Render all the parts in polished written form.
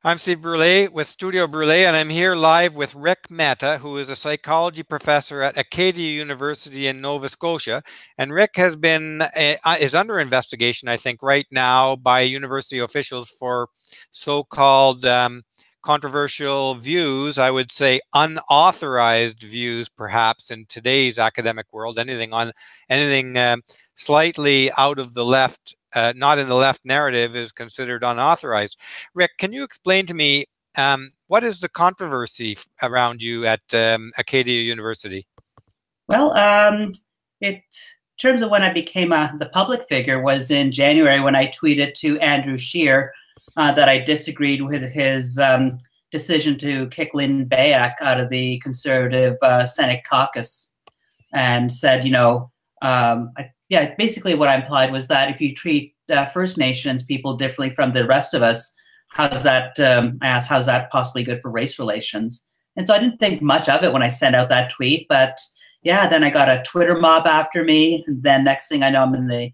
I'm Steve Brule with Studio Brule, and I'm here live with Rick Mehta, who is a psychology professor at Acadia University in Nova Scotia. And Rick has been is under investigation, I think, right now by university officials for so-called controversial views. I would say unauthorized views, perhaps in today's academic world. Anything slightly out of the left. Not in the left narrative is considered unauthorized. Rick, can you explain to me what is the controversy around you at Acadia University? Well, in terms of when I became the public figure was in January when I tweeted to Andrew Scheer that I disagreed with his decision to kick Lynn Bayek out of the Conservative Senate caucus, and said, basically what I implied was that if you treat First Nations people differently from the rest of us, how's that? I asked, how's that possibly good for race relations? And so I didn't think much of it when I sent out that tweet, but yeah, then I got a Twitter mob after me. And then next thing I know, I'm in the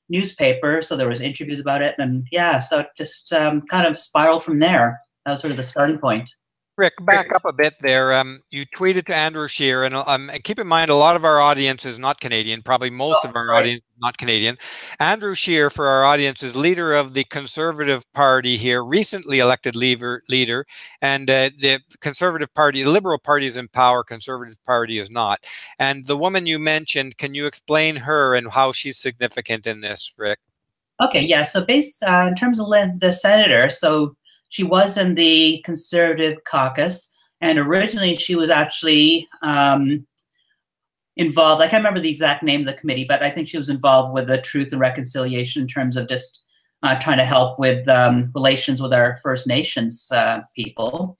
newspaper. So there was interviews about it. And yeah, so it just kind of spiraled from there. That was sort of the starting point. Rick, back up a bit there. You tweeted to Andrew Scheer, and keep in mind, a lot of our audience is not Canadian. Probably most of our audience is not Canadian. Andrew Scheer, for our audience, is leader of the Conservative Party here, recently elected leader, and the Conservative Party, the Liberal Party is in power, Conservative Party is not. And the woman you mentioned, can you explain her and how she's significant in this, Rick? Okay, yeah. So based in terms of the senator, so she was in the Conservative caucus, and originally she was actually involved. I can't remember the exact name of the committee, but I think she was involved with the Truth and Reconciliation in terms of just trying to help with relations with our First Nations people.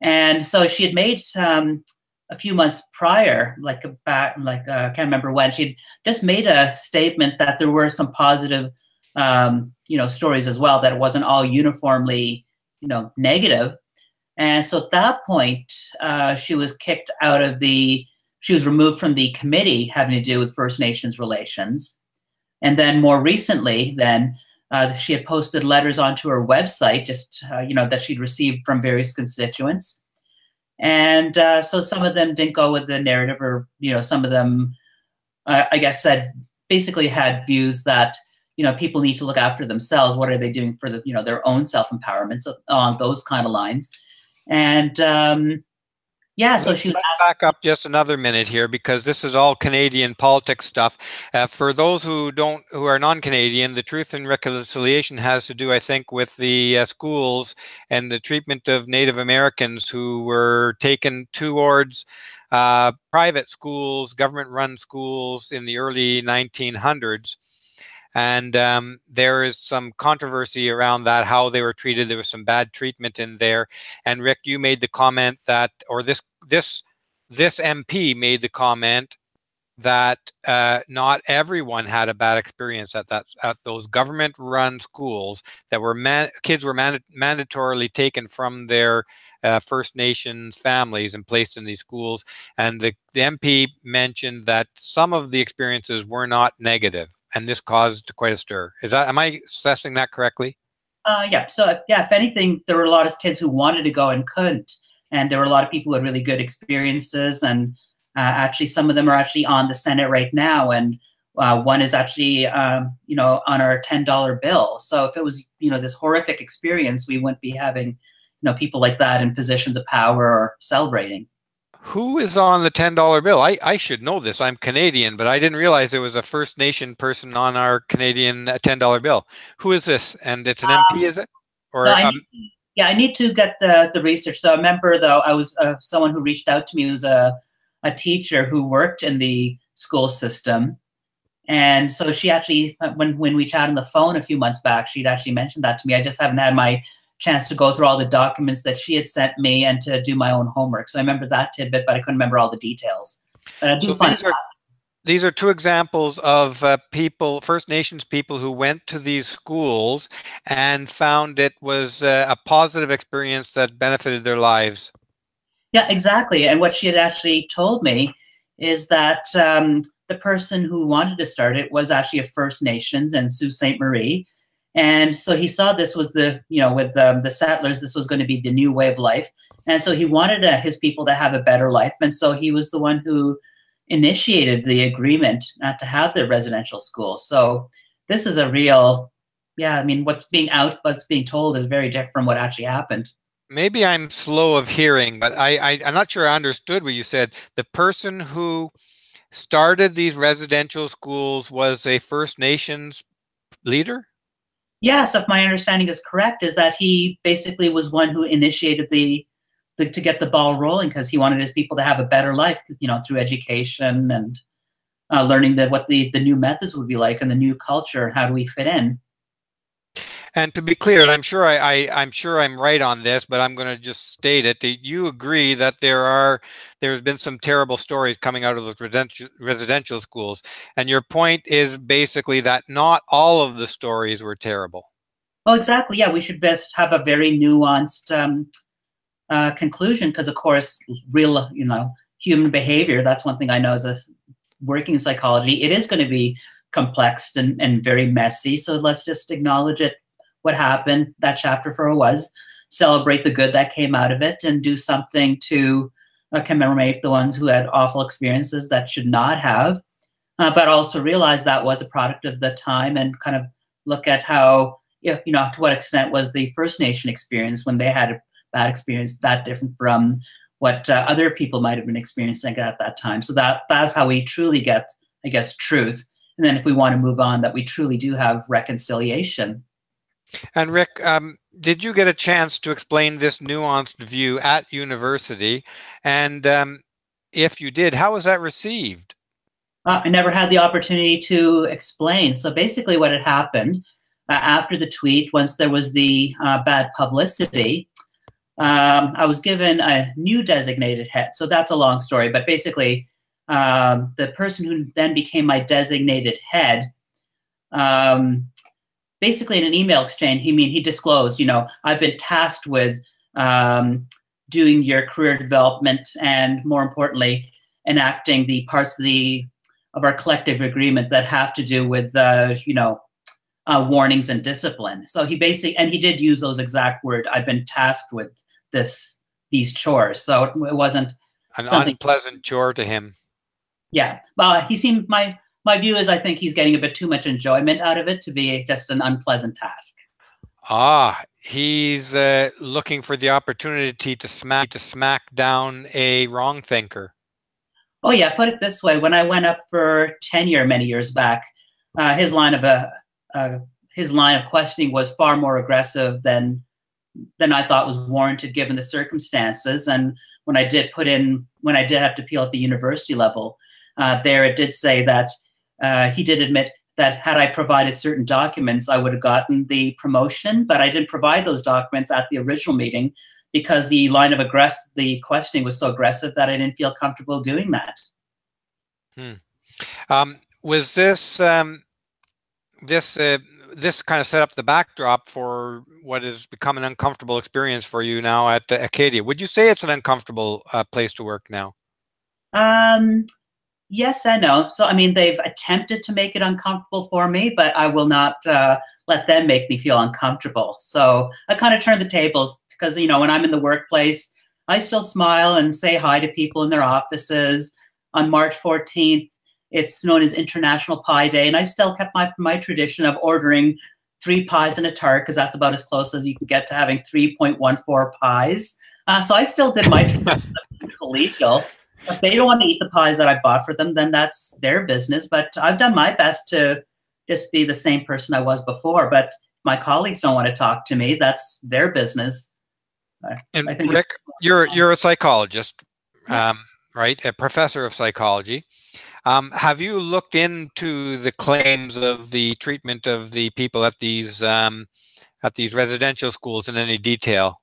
And so she had made a few months prior, I can't remember when, she'd just made a statement that there were some positive, stories as well, that it wasn't all uniformly negative. And so at that point, she was kicked out of she was removed from the committee having to do with First Nations relations. And then more recently, she had posted letters onto her website, just, that she'd received from various constituents. And so some of them didn't go with the narrative, or, some of them, I guess, basically had views that people need to look after themselves. What are they doing for their own self-empowerment? So on those kind of lines. And so she was back up just another minute here, because this is all Canadian politics stuff. For those who are non-Canadian, the Truth and Reconciliation has to do, I think, with the schools and the treatment of Native Americans who were taken towards private schools, government-run schools in the early 1900s. And there is some controversy around that, how they were treated. There was some bad treatment in there. And Rick, you made the comment that, or this MP made the comment that not everyone had a bad experience at those government-run schools, that kids were mandatorily taken from their First Nations families and placed in these schools. And the MP mentioned that some of the experiences were not negative, and this caused quite a stir. Am I assessing that correctly? Yeah. So if anything, there were a lot of kids who wanted to go and couldn't, and there were a lot of people who had really good experiences. And actually, some of them are actually on the Senate right now, and one is actually, on our $10 bill. So if it was, this horrific experience, we wouldn't be having, people like that in positions of power or celebrating. Who is on the $10 bill? I should know this. I'm Canadian, but I didn't realize there was a First Nation person on our Canadian $10 bill. Who is this? And it's an MP, is it? Or no, I need to get the research. So I remember, though, I was someone who reached out to me, who was a teacher who worked in the school system. And so she actually, when we chatted on the phone a few months back, she'd actually mentioned that to me. I just haven't had my chance to go through all the documents that she had sent me and to do my own homework. So I remember that tidbit, but I couldn't remember all the details. But I do find these are two examples of First Nations people who went to these schools and found it was a positive experience that benefited their lives. Yeah, exactly. And what she had actually told me is that the person who wanted to start it was actually a First Nations and Sault Ste. Marie. And so he saw this was the, with the settlers, this was going to be the new way of life. And so he wanted his people to have a better life. And so he was the one who initiated the agreement not to have the residential school. So this is a real, yeah, I mean, what's being told is very different from what actually happened. Maybe I'm slow of hearing, but I'm not sure I understood what you said. The person who started these residential schools was a First Nations leader? Yes, if my understanding is correct, is that he basically was one who initiated to get the ball rolling, because he wanted his people to have a better life, through education and learning what the new methods would be like and the new culture and how do we fit in. And to be clear, and I'm sure I'm sure I'm right on this, but I'm going to just state it. That you agree that there's been some terrible stories coming out of those residential schools, and your point is basically that not all of the stories were terrible. Oh, exactly. Yeah, we should best have a very nuanced conclusion, because, of course, real, human behavior. That's one thing I know as a working in psychology. It is going to be complex and very messy. So let's just acknowledge it. What happened, that chapter for it was, celebrate the good that came out of it, and do something to commemorate the ones who had awful experiences that should not have, but also realize that was a product of the time, and kind of look at how, to what extent was the First Nation experience when they had a bad experience that different from what other people might have been experiencing at that time. So that's how we truly get, I guess, truth. And then if we want to move on, that we truly do have reconciliation. And Rick, did you get a chance to explain this nuanced view at university? And if you did, how was that received? I never had the opportunity to explain. So basically what had happened after the tweet, once there was the bad publicity, I was given a new designated head. So that's a long story, but basically the person who then became my designated head, basically in an email exchange, he disclosed, I've been tasked with doing your career development, and more importantly, enacting the parts of our collective agreement that have to do with, warnings and discipline. So he did use those exact words. I've been tasked with these chores. So it wasn't an unpleasant chore to him. Yeah. Well, he seemed, my view is I think he's getting a bit too much enjoyment out of it to be just an unpleasant task. Ah, he's looking for the opportunity to smack down a wrong thinker. Oh yeah, put it this way: when I went up for tenure many years back, his line of questioning was far more aggressive than I thought was warranted given the circumstances. And when I did have to appeal at the university level, there it did say that he did admit that had I provided certain documents, I would have gotten the promotion, but I didn't provide those documents at the original meeting because the line of the questioning was so aggressive that I didn't feel comfortable doing that. Was this this kind of set up the backdrop for what has become an uncomfortable experience for you now at Acadia? Would you say it's an uncomfortable place to work now? Yes and no. So, they've attempted to make it uncomfortable for me, but I will not let them make me feel uncomfortable. So I kind of turn the tables because, when I'm in the workplace, I still smile and say hi to people in their offices. On March 14th, it's known as International Pie Day, and I still kept my tradition of ordering 3 pies and a tart because that's about as close as you can get to having 3.14 pies. So I still did my collegial. If they don't want to eat the pies that I bought for them, then that's their business. But I've done my best to just be the same person I was before. But my colleagues don't want to talk to me. That's their business. And Rick, you're a psychologist, right? A professor of psychology. Have you looked into the claims of the treatment of the people at these residential schools in any detail?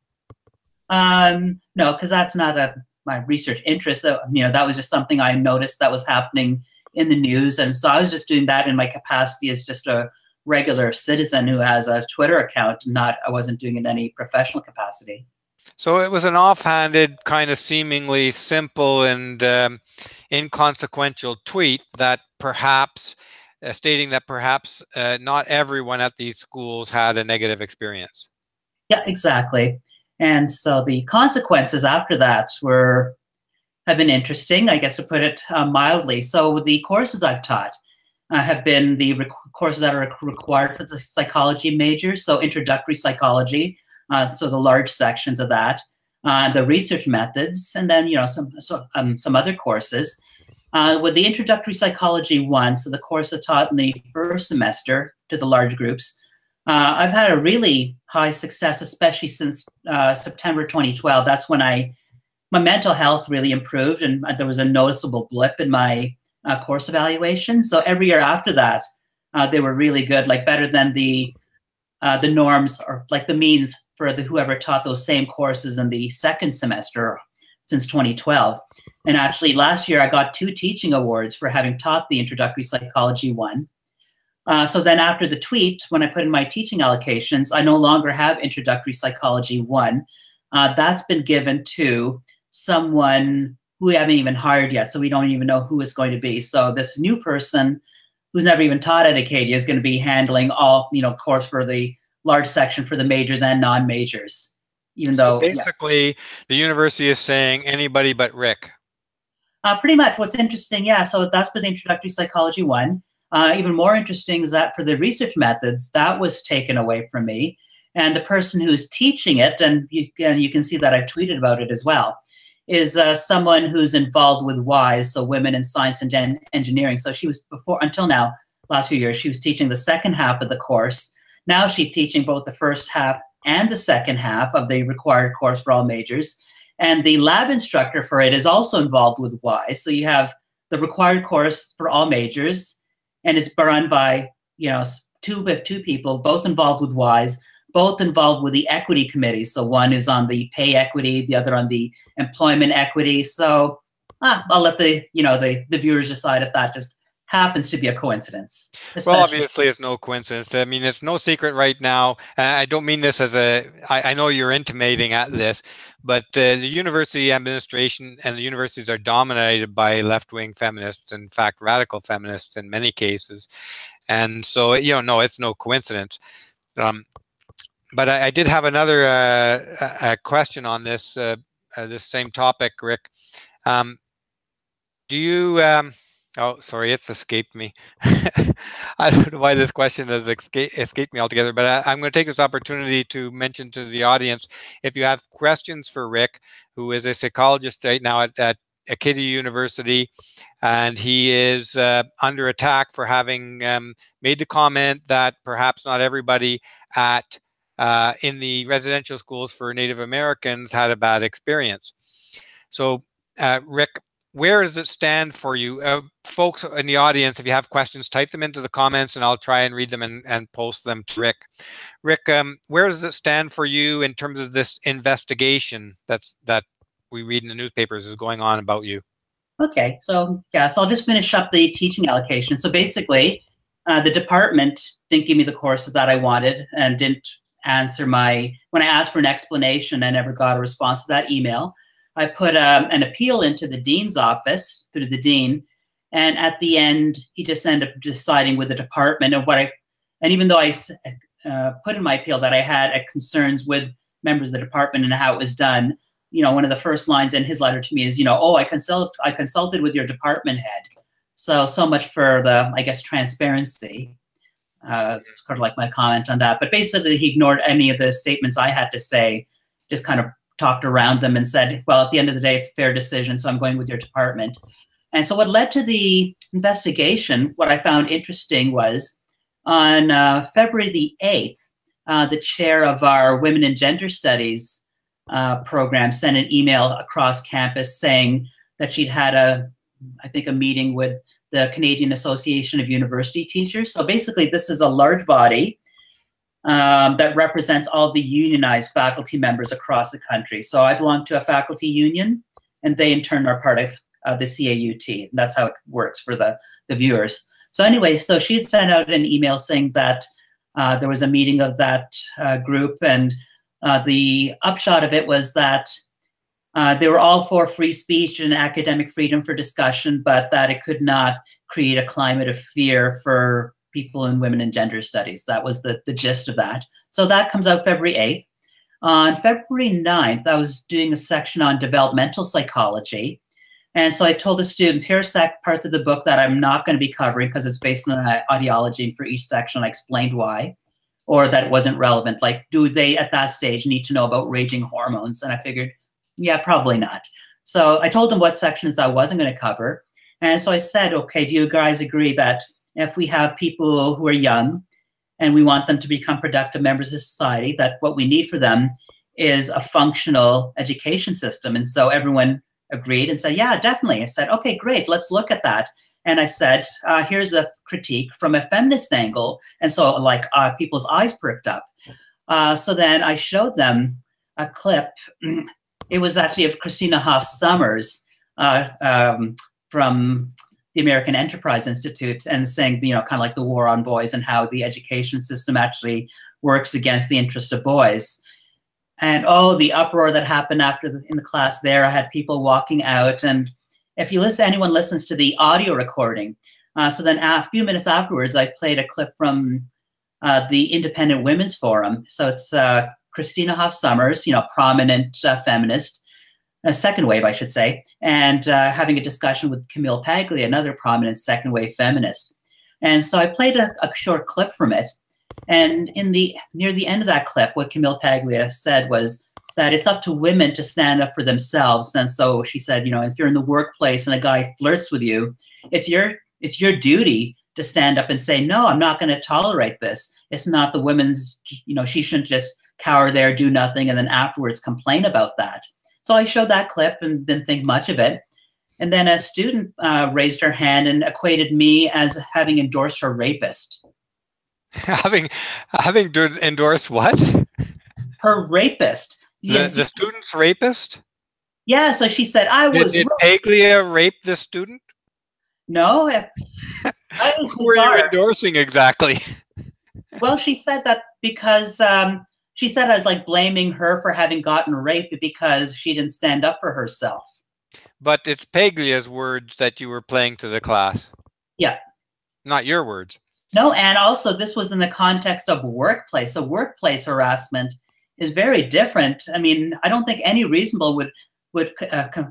No, because that's not my research interest. So, that was just something I noticed that was happening in the news. And so I was just doing that in my capacity as just a regular citizen who has a Twitter account. I wasn't doing it in any professional capacity. So it was an offhanded, kind of seemingly simple and inconsequential tweet that perhaps stating that perhaps not everyone at these schools had a negative experience. Yeah, exactly. And so the consequences after that have been interesting, I guess, to put it mildly. So the courses I've taught have been the courses that are required for the psychology majors, so introductory psychology, so the large sections of that, the research methods, and then some other courses. With the introductory psychology one, so the course I taught in the first semester to the large groups, I've had a really high success, especially since September 2012. That's when my mental health really improved, and there was a noticeable blip in my course evaluation. So every year after that, they were really good, like better than the norms or like the means for whoever taught those same courses in the second semester since 2012. And actually last year I got 2 teaching awards for having taught the introductory psychology one. So then after the tweet, when I put in my teaching allocations, I no longer have introductory psychology one. That's been given to someone who we haven't even hired yet, so we don't even know who it's going to be. So this new person who's never even taught at Acadia is going to be handling all, course for the large section for the majors and non-majors. Even though basically the university is saying anybody but Rick. Pretty much. What's interesting, yeah. So that's for the introductory psychology one. Even more interesting is that for the research methods, that was taken away from me, and the person who's teaching it, and you can see that I've tweeted about it as well, is someone who's involved with WISE, so Women in Science and Engineering. So she was until now, last few years, she was teaching the second half of the course. Now she's teaching both the first half and the second half of the required course for all majors. And the lab instructor for it is also involved with WISE. So you have the required course for all majors, and it's run by two people, both involved with WISE, both involved with the equity committee. So one is on the pay equity, the other on the employment equity. So I'll let the viewers decide if that just happens to be a coincidence. Well, obviously it's no coincidence. I mean, it's no secret right now. I don't mean this as I know you're intimating at this, but the university administration and the universities are dominated by left-wing feminists, in fact, radical feminists in many cases. And so, no, it's no coincidence. But I did have another question on this this same topic, Rick. Do you? Oh, sorry, it's escaped me. I don't know why this question has escaped me altogether. But I'm going to take this opportunity to mention to the audience, if you have questions for Rick, who is a psychologist right now at Acadia University, and he is under attack for having made the comment that perhaps not everybody at in the residential schools for Native Americans had a bad experience. So, Rick, where does it stand for you? Folks in the audience, if you have questions, type them into the comments and I'll try and read them and post them to Rick. Rick, where does it stand for you in terms of this investigation that we read in the newspapers is going on about you? Okay, so I'll just finish up the teaching allocation. So basically, the department didn't give me the courses that I wanted and didn't answer when I asked for an explanation, I never got a response to that email. I put an appeal into the dean's office through the dean, and at the end, he just ended up deciding with the department and even though I put in my appeal that I had concerns with members of the department and how it was done, one of the first lines in his letter to me is, oh, I consulted with your department head. So much for the, I guess, transparency. It's kind of like my comment on that. But basically, he ignored any of the statements I had to say, just kind of talked around them and said, well, at the end of the day, it's a fair decision, so I'm going with your department. And so what led to the investigation, what I found interesting was on February the 8th, the chair of our Women and Gender Studies program sent an email across campus saying that she'd had a meeting with the Canadian Association of University Teachers. So basically, this is a large body that represents all the unionized faculty members across the country. So I belong to a faculty union, and they in turn are part of the CAUT. And that's how it works for the viewers. So anyway, so she had sent out an email saying that there was a meeting of that group, and the upshot of it was that They were all for free speech and academic freedom for discussion, but that it could not create a climate of fear for people in women and gender studies. That was the gist of that. So that comes out February 8th. On February 9th, I was doing a section on developmental psychology. And so I told the students, here are parts of the book that I'm not going to be covering because it's based on an ideology. And for each section, I explained why, or that it wasn't relevant. Like, do they at that stage need to know about raging hormones? And I figured, yeah, probably not. So I told them what sections I wasn't going to cover. And so I said, okay, do you guys agree that if we have people who are young and we want them to become productive members of society, that what we need for them is a functional education system? And so everyone agreed and said, yeah, definitely. I said, okay, great, let's look at that. And I said, here's a critique from a feminist angle. And so like people's eyes perked up. So then I showed them a clip. It was actually of Christina Hoff Sommers from the American Enterprise Institute, and saying, you know, kind of like the war on boys and how the education system actually works against the interest of boys. And oh, the uproar that happened in the class there. I had people walking out, and if you listen, anyone listens to the audio recording. So then a few minutes afterwards, I played a clip from the Independent Women's Forum. So it's Christina Hoff Sommers, you know, prominent feminist, second wave, I should say, and having a discussion with Camille Paglia, another prominent second wave feminist. And so I played a short clip from it. And near the end of that clip, what Camille Paglia said was that it's up to women to stand up for themselves. And so she said, you know, if you're in the workplace and a guy flirts with you, it's your duty to stand up and say, no, I'm not going to tolerate this. It's not the women's, you know, she shouldn't just cower there, do nothing, and then afterwards complain about that. So I showed that clip and didn't think much of it. And then a student raised her hand and equated me as having endorsed her rapist. having endorsed what? Her rapist. Yes. The student's rapist? Yeah, so she said, Did Paglia rape the student? No. Who were you endorsing exactly? Well, she said that because she said I was like blaming her for having gotten raped because she didn't stand up for herself. But it's Paglia's words that you were playing to the class. Yeah. Not your words. No, and also this was in the context of workplace. So workplace harassment is very different. I mean, I don't think any reasonable would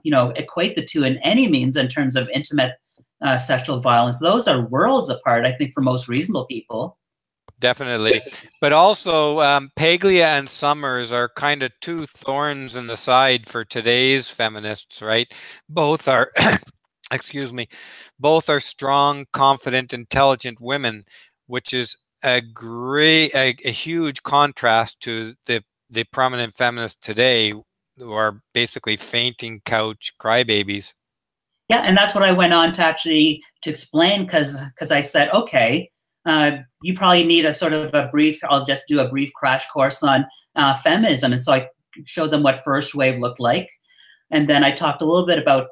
you know, equate the two in any means in terms of intimate sexual violence. Those are worlds apart, I think, for most reasonable people. Definitely. But also, Paglia and Sommers are kind of two thorns in the side for today's feminists, right? Both are, excuse me, both are strong, confident, intelligent women, which is a huge contrast to the prominent feminists today who are basically fainting couch crybabies. Yeah, and that's what I went on to explain, because I said, okay, you probably need a sort of a brief, I'll just do a brief crash course on feminism. And so I showed them what first wave looked like. And then I talked a little bit about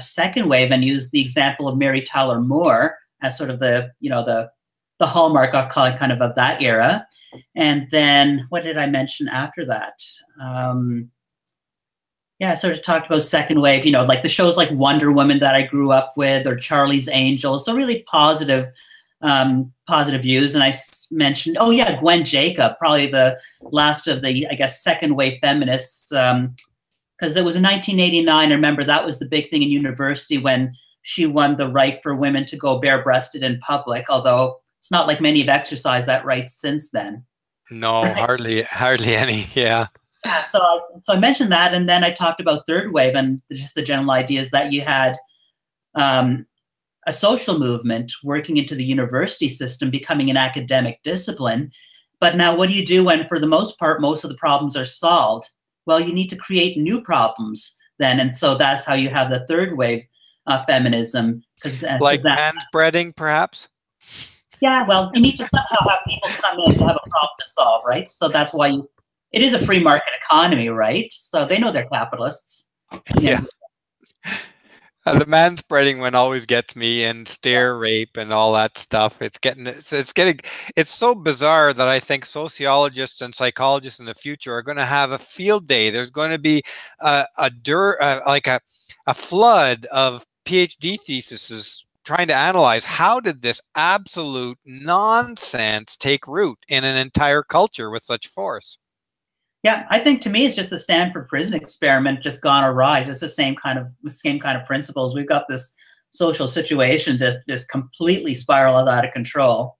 second wave and used the example of Mary Tyler Moore as sort of the, you know, the hallmark, I'll call it, kind of that era. And then what did I mention after that? Yeah, I sort of talked about second wave, you know, like the shows like Wonder Woman that I grew up with, or Charlie's Angels. So really positive views. And I mentioned, oh yeah, Gwen Jacob, probably the last of the, I guess, second wave feminists, because it was in 1989. I remember that was the big thing in university when she won the right for women to go bare-breasted in public, although it's not like many have exercised that right since then. No, hardly any, yeah. Yeah, so I mentioned that, and then I talked about third wave and just the general ideas that you had a social movement working into the university system, becoming an academic discipline. But now what do you do when, for the most part, most of the problems are solved? Well, you need to create new problems then. And so that's how you have the third wave feminism. Like manspreading, perhaps? Yeah, well, you need to somehow have people come in to have a problem to solve, right? So that's why it is a free market economy, right? So they know they're capitalists. Yeah. The man spreading one always gets me, and stair rape and all that stuff. It's so bizarre that I think sociologists and psychologists in the future are going to have a field day. There's going to be a flood of PhD theses trying to analyze how did this absolute nonsense take root in an entire culture with such force. Yeah, I think to me it's just the Stanford prison experiment just gone awry. It's the same kind of principles. We've got this social situation just completely spiraled out of control.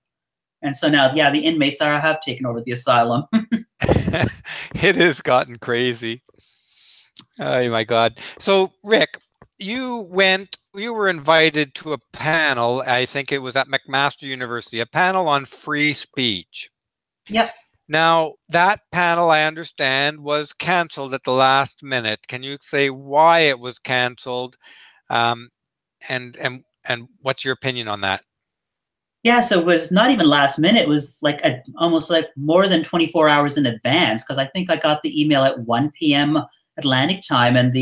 And so now, yeah, the inmates have taken over the asylum. It has gotten crazy. Oh my God. So Rick, you were invited to a panel, I think it was at McMaster University, a panel on free speech. Yep. Now, that panel, I understand, was canceled at the last minute. Can you say why it was canceled, and what's your opinion on that? Yeah, so it was not even last minute. It was like almost like more than 24 hours in advance, because I think I got the email at 1 p.m. Atlantic time and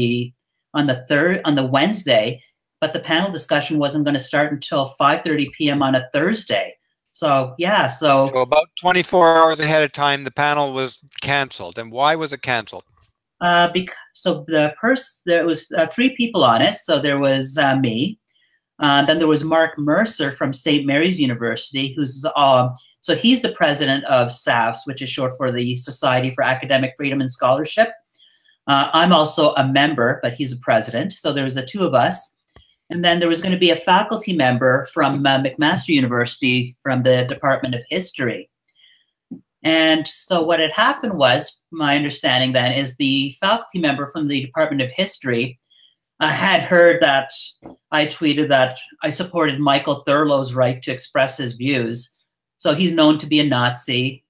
on the Wednesday, but the panel discussion wasn't going to start until 5:30 p.m. on a Thursday. So yeah, so about 24 hours ahead of time, the panel was canceled. And why was it canceled? There was 3 people on it. So there was me. Then there was Mark Mercer from St. Mary's University, so he's the president of SAFS, which is short for the Society for Academic Freedom and Scholarship. I'm also a member, but he's a president. So there was the 2 of us. And then there was going to be a faculty member from McMaster University from the Department of History. And so what had happened was, my understanding then, is the faculty member from the Department of History had heard that I tweeted that I supported Michael Thurlow's right to express his views. So he's known to be a Nazi.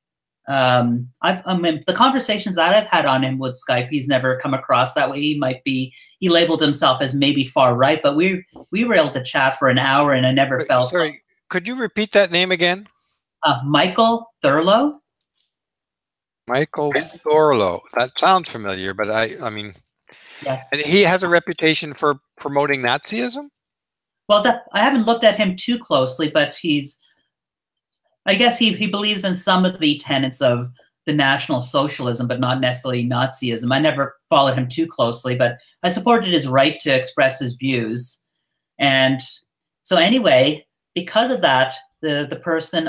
The conversations that I've had on him with Skype, he's never come across that way. He labeled himself as maybe far right, but we were able to chat for an hour, and I never felt. Sorry, could you repeat that name again? Michael Thurlow. Michael Thurlow. That sounds familiar, but I mean, yeah. And he has a reputation for promoting Nazism? Well, I haven't looked at him too closely, but I guess he believes in some of the tenets of the National Socialism, but not necessarily Nazism. I never followed him too closely, but I supported his right to express his views. And so anyway, because of that, the person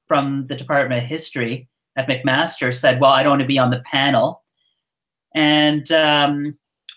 from the Department of History at McMaster said, well, I don't want to be on the panel. And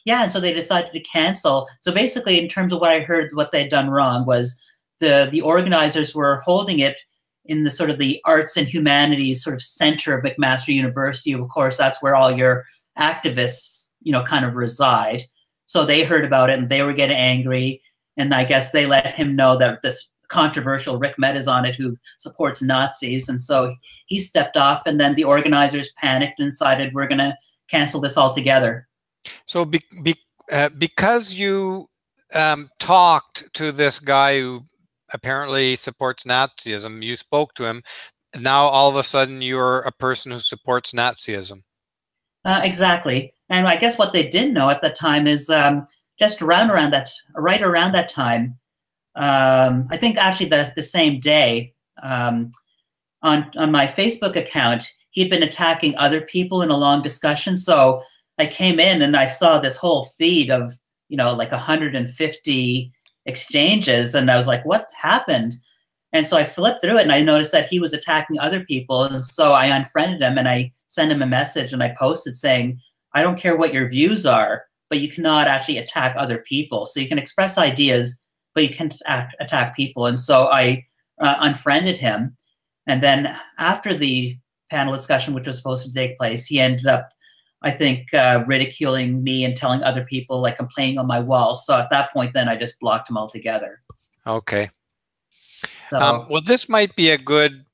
and so they decided to cancel. So basically, in terms of what I heard, what they'd done wrong was the organizers were holding it in the sort of the arts and humanities sort of center of McMaster University. Of course, that's where all your activists, kind of reside. So they heard about it and they were getting angry. And I guess they let him know that this controversial Rick Mehta's on it who supports Nazis. And so he stepped off, and then the organizers panicked and decided we're going to cancel this altogether. So because you talked to this guy who apparently supports Nazism, you spoke to him, now all of a sudden you're a person who supports Nazism. Exactly. And I guess what they didn't know at that time is just right around that time, I think actually the same day, on my Facebook account, he'd been attacking other people in a long discussion. So I came in and I saw this whole feed of, like 150 exchanges, and I was like, what happened? And so I flipped through it and I noticed that he was attacking other people. And so I unfriended him and I sent him a message and I posted saying, I don't care what your views are, but you cannot actually attack other people. So you can express ideas, but you can't attack people. And so I unfriended him. And then after the panel discussion, which was supposed to take place, he ended up, I think, ridiculing me and telling other people, like I'm playing on my wall. So at that point, then I just blocked him altogether. Okay. So, well, this might be a good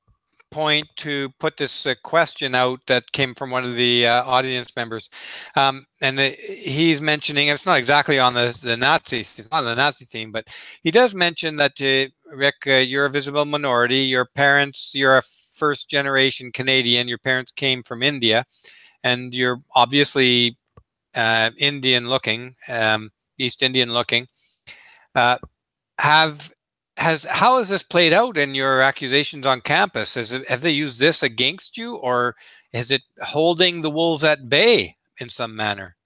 point to put this question out that came from one of the audience members. He's mentioning, it's not exactly on the Nazis, it's not on the Nazi theme, but he does mention that, Rick, you're a visible minority. You're a first generation Canadian. Your parents came from India. And you're obviously Indian looking, East Indian looking. Uh, how has this played out in your accusations on campus? Have they used this against you, or is it holding the wolves at bay in some manner?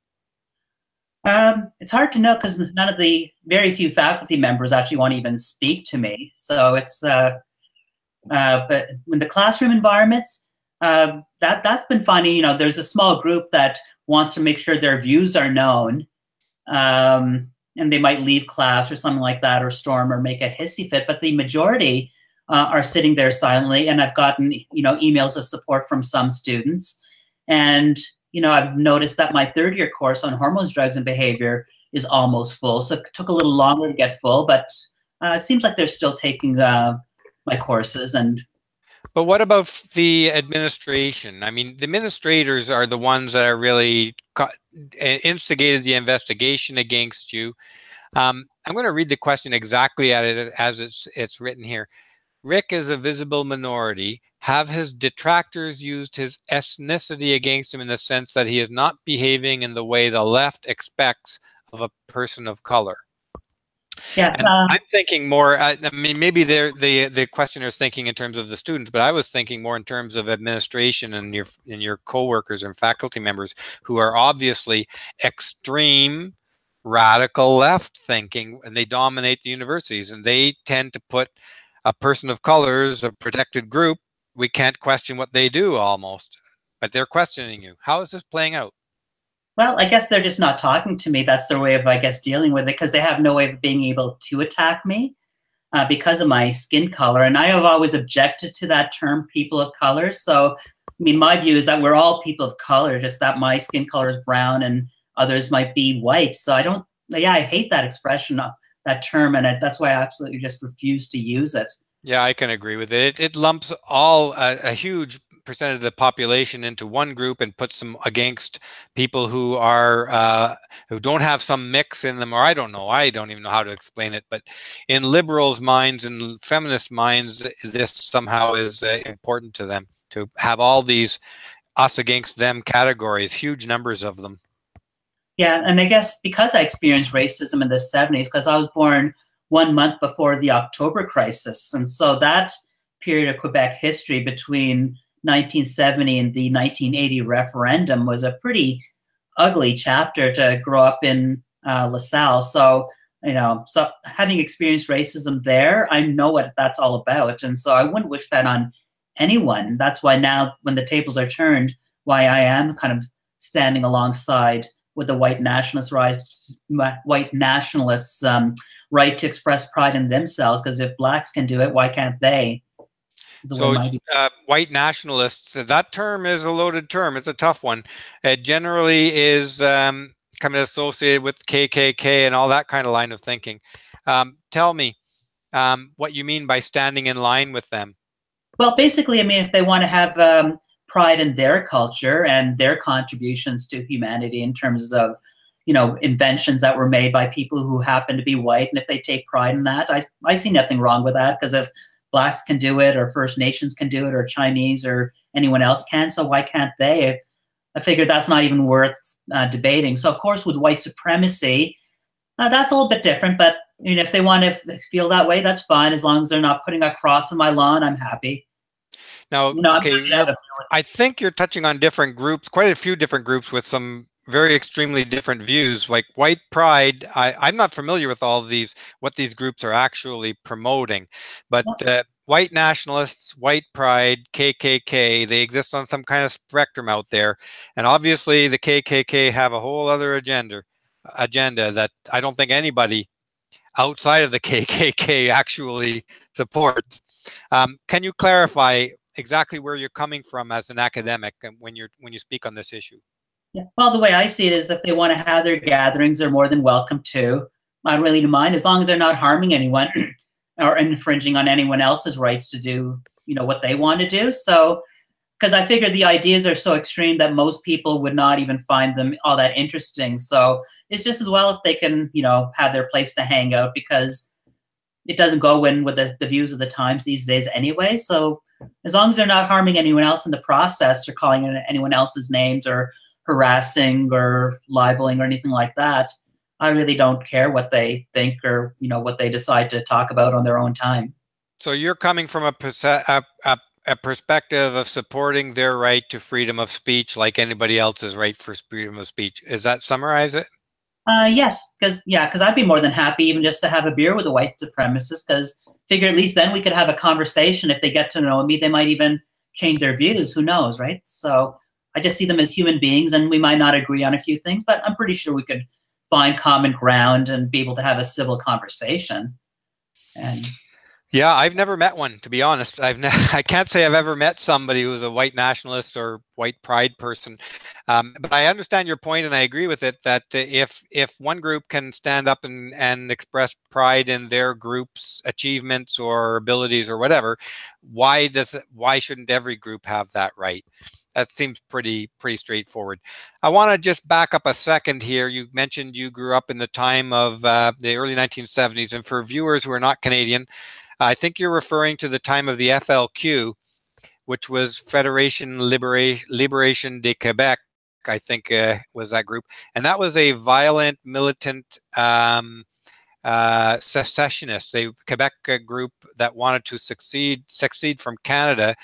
It's hard to know because none of the very few faculty members actually want to even speak to me. So it's but in the classroom environments, that's been funny. You know, there's a small group that wants to make sure their views are known, and they might leave class or something like that, or storm or make a hissy fit. But the majority are sitting there silently, and I've gotten emails of support from some students, and I've noticed that my third-year course on hormones, drugs, and behavior is almost full. So it took a little longer to get full, but it seems like they're still taking my courses. But what about the administration? I mean, the administrators are the ones that are really instigated the investigation against you. I'm going to read the question exactly as it's written here. Rick is a visible minority. Have his detractors used his ethnicity against him in the sense that he is not behaving in the way the left expects of a person of color? Yeah, I'm thinking more. I mean, maybe the questioner is thinking in terms of the students, but I was thinking more in terms of administration and your coworkers and faculty members who are obviously extreme radical left thinking, and they dominate the universities, and they tend to put a person of color as a protected group. We can't question what they do almost, but they're questioning you. How is this playing out? well, I guess they're just not talking to me. That's their way of, I guess, dealing with it, because they have no way of being able to attack me because of my skin color. And I have always objected to that term, people of color. So, I mean, my view is that we're all people of color, just that my skin color is brown and others might be white. So I hate that expression, that term, and that's why I absolutely just refuse to use it. Yeah, I can agree with it. It lumps a huge percentage of the population into one group and puts them against people who are who don't have some mix in them, or I don't know. I don't even know how to explain it. But in liberals' minds and feminist minds, this somehow is important to them to have all these us against them categories, huge numbers of them. Yeah, and I guess because I experienced racism in the 70s, because I was born 1 month before the October crisis. And so that period of Quebec history between 1970 and the 1980 referendum was a pretty ugly chapter to grow up in LaSalle. So, so having experienced racism there, I know what that's all about. And so I wouldn't wish that on anyone. That's why now, when the tables are turned, why I am kind of standing alongside with the white nationalists' right to express pride in themselves. Because if blacks can do it, why can't they? So white nationalists, that term is a loaded term. It's a tough one. It generally is kind of associated with KKK and all that kind of line of thinking. Tell me what you mean by standing in line with them. Well, basically, I mean, if they want to have pride in their culture and their contributions to humanity in terms of, inventions that were made by people who happen to be white, and if they take pride in that, I see nothing wrong with that, because if blacks can do it, or First Nations can do it, or Chinese, or anyone else can, so why can't they? I figured that's not even worth debating. So, of course, with white supremacy, that's a little bit different, but if they want to feel that way, that's fine. As long as they're not putting a cross on my lawn, I'm happy. Now, okay, I think you're touching on different groups, quite a few different groups with some very extremely different views. Like white pride, I'm not familiar with all of these, what these groups are actually promoting, but white nationalists, white pride, KKK, they exist on some kind of spectrum out there. And obviously the KKK have a whole other agenda that I don't think anybody outside of the KKK actually supports. Can you clarify exactly where you're coming from as an academic when you speak on this issue? Yeah. Well, the way I see it is, if they want to have their gatherings, they're more than welcome to. I don't really mind, as long as they're not harming anyone or infringing on anyone else's rights to do, what they want to do. So, because I figure the ideas are so extreme that most people would not even find them all that interesting. So it's just as well if they can, have their place to hang out, because it doesn't go in with the views of the times these days anyway. So as long as they're not harming anyone else in the process, or calling anyone else's names, or harassing or libeling or anything like that, I really don't care what they think or, what they decide to talk about on their own time. So you're coming from a perspective of supporting their right to freedom of speech like anybody else's right for freedom of speech. Does that summarize it? Yes, because I'd be more than happy even just to have a beer with a white supremacist, because figure at least then we could have a conversation. If they get to know me, they might even change their views. Who knows, right? So I just see them as human beings, and we might not agree on a few things, but I'm pretty sure we could find common ground and be able to have a civil conversation. And yeah, I've never met one, to be honest. I can't say I've ever met somebody who's a white nationalist or white pride person. But I understand your point, and I agree with it that if one group can stand up and express pride in their group's achievements or abilities or whatever, why shouldn't every group have that right? That seems pretty straightforward. I want to just back up a second here. You mentioned you grew up in the time of the early 1970s, and for viewers who are not Canadian, I think you're referring to the time of the FLQ, which was Fédération Libération de Québec, I think was that group. And that was a violent, militant secessionist, a Quebec group that wanted to succeed from Canada.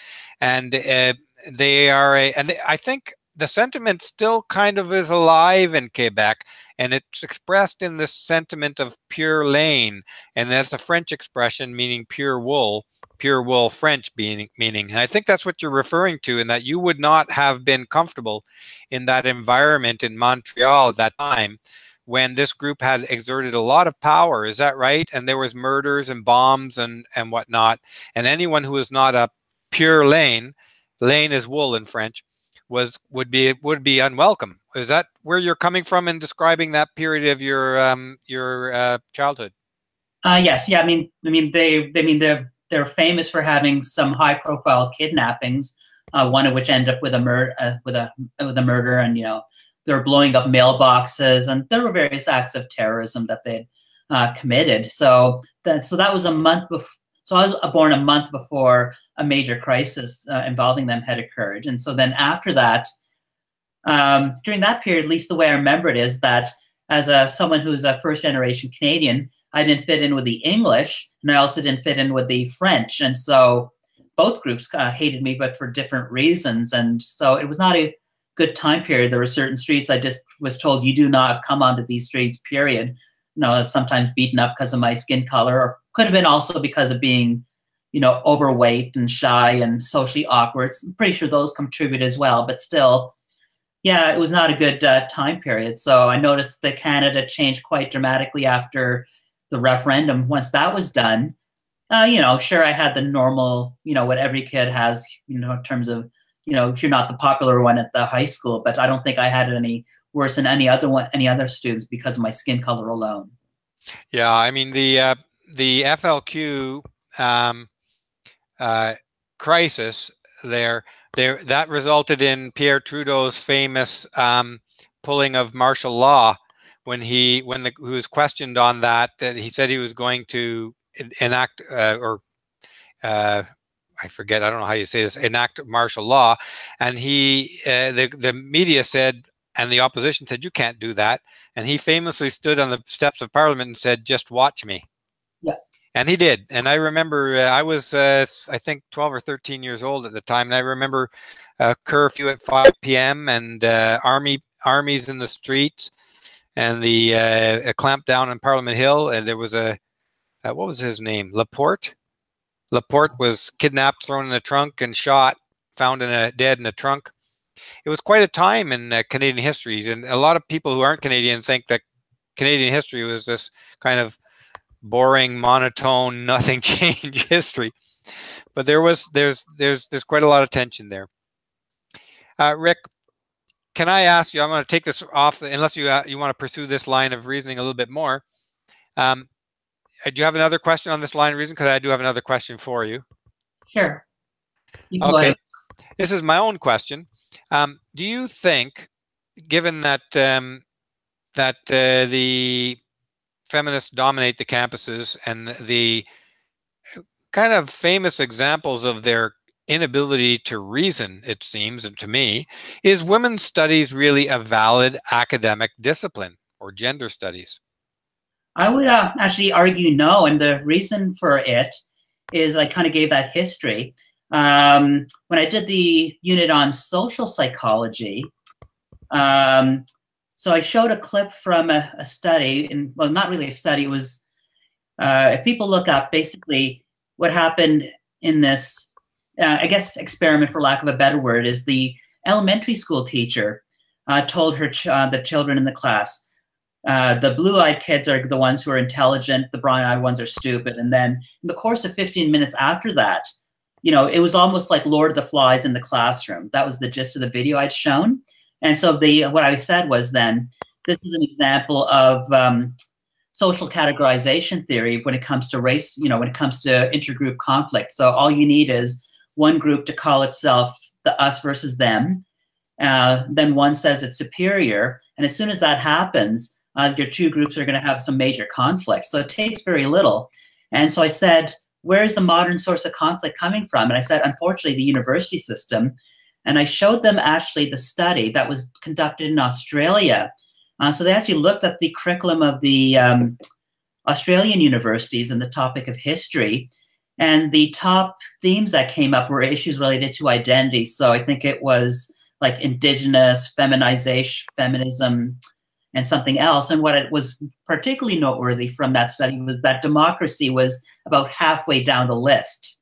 And I think the sentiment still kind of is alive in Quebec, and it's expressed in this sentiment of pure laine, and that's a French expression meaning pure wool French meaning. And I think that's what you're referring to, in that you would not have been comfortable in that environment in Montreal at that time when this group had exerted a lot of power. Is that right? And there was murders and bombs and whatnot. And anyone who was not a pure laine is wool in French, would be unwelcome. Is that where you're coming from in describing that period of your childhood? Yes, yeah. They're famous for having some high-profile kidnappings. One of which ended up with a murder, and they were blowing up mailboxes, and there were various acts of terrorism that they'd committed. So that was a month before. So I was born a month before a major crisis involving them had occurred. And so then after that, during that period, at least the way I remember it, is that as someone who's a first-generation Canadian, I didn't fit in with the English, and I also didn't fit in with the French. And so both groups hated me, but for different reasons. And so it was not a good time period. There were certain streets I just was told, you do not come onto these streets, period. I was sometimes beaten up because of my skin color, or could have been also because of being, overweight and shy and socially awkward. I'm pretty sure those contribute as well, but still, yeah, it was not a good time period. So I noticed that Canada changed quite dramatically after the referendum. Once that was done, sure, I had the normal, what every kid has, in terms of, if you're not the popular one at the high school, but I don't think I had it any worse than any other students because of my skin color alone. Yeah, I mean the FLQ crisis there that resulted in Pierre Trudeau's famous pulling of martial law when he was questioned on that he said he was going to enact I forget, I don't know how you say this, enact martial law, and the media said, and the opposition said, you can't do that. And he famously stood on the steps of Parliament and said, just watch me. Yeah. And he did. And I remember I was, I think, 12 or 13 years old at the time. And I remember curfew at 5 p.m. and armies in the streets, and a clampdown on Parliament Hill. And there was what was his name? Laporte? Laporte was kidnapped, thrown in a trunk, and shot, found dead in a trunk. It was quite a time in Canadian history, and a lot of people who aren't Canadian think that Canadian history was this kind of boring, monotone, nothing change history. But there's quite a lot of tension there. Rick, can I ask you? I'm going to take this off, unless you want to pursue this line of reasoning a little bit more. Do you have another question on this line of reasoning? Because I do have another question for you. Sure. Okay. This is my own question. Do you think, given that the feminists dominate the campuses, and the kind of famous examples of their inability to reason, it seems, and to me, is women's studies really a valid academic discipline? or gender studies? I would actually argue no, and the reason for it is I kind of gave that history. When I did the unit on social psychology, so I showed a clip from a study, and well, not really a study. It was if people look up basically what happened in this, I guess, experiment, for lack of a better word, is the elementary school teacher told the children in the class, the blue-eyed kids are the ones who are intelligent, the brown-eyed ones are stupid. And then in the course of 15 minutes after that, it was almost like Lord of the Flies in the classroom. That was the gist of the video I'd shown. And so what I said was then, this is an example of social categorization theory when it comes to race, when it comes to intergroup conflict. So all you need is one group to call itself the us versus them. Then one says it's superior. And as soon as that happens, your two groups are going to have some major conflict. So it takes very little. And so I said, where's the modern source of conflict coming from? And I said, unfortunately, the university system. And I showed them actually the study that was conducted in Australia. So they actually looked at the curriculum of the Australian universities and the topic of history. And the top themes that came up were issues related to identity. So I think it was like indigenous, feminization, feminism, and something else. And what it was particularly noteworthy from that study was that democracy was about halfway down the list.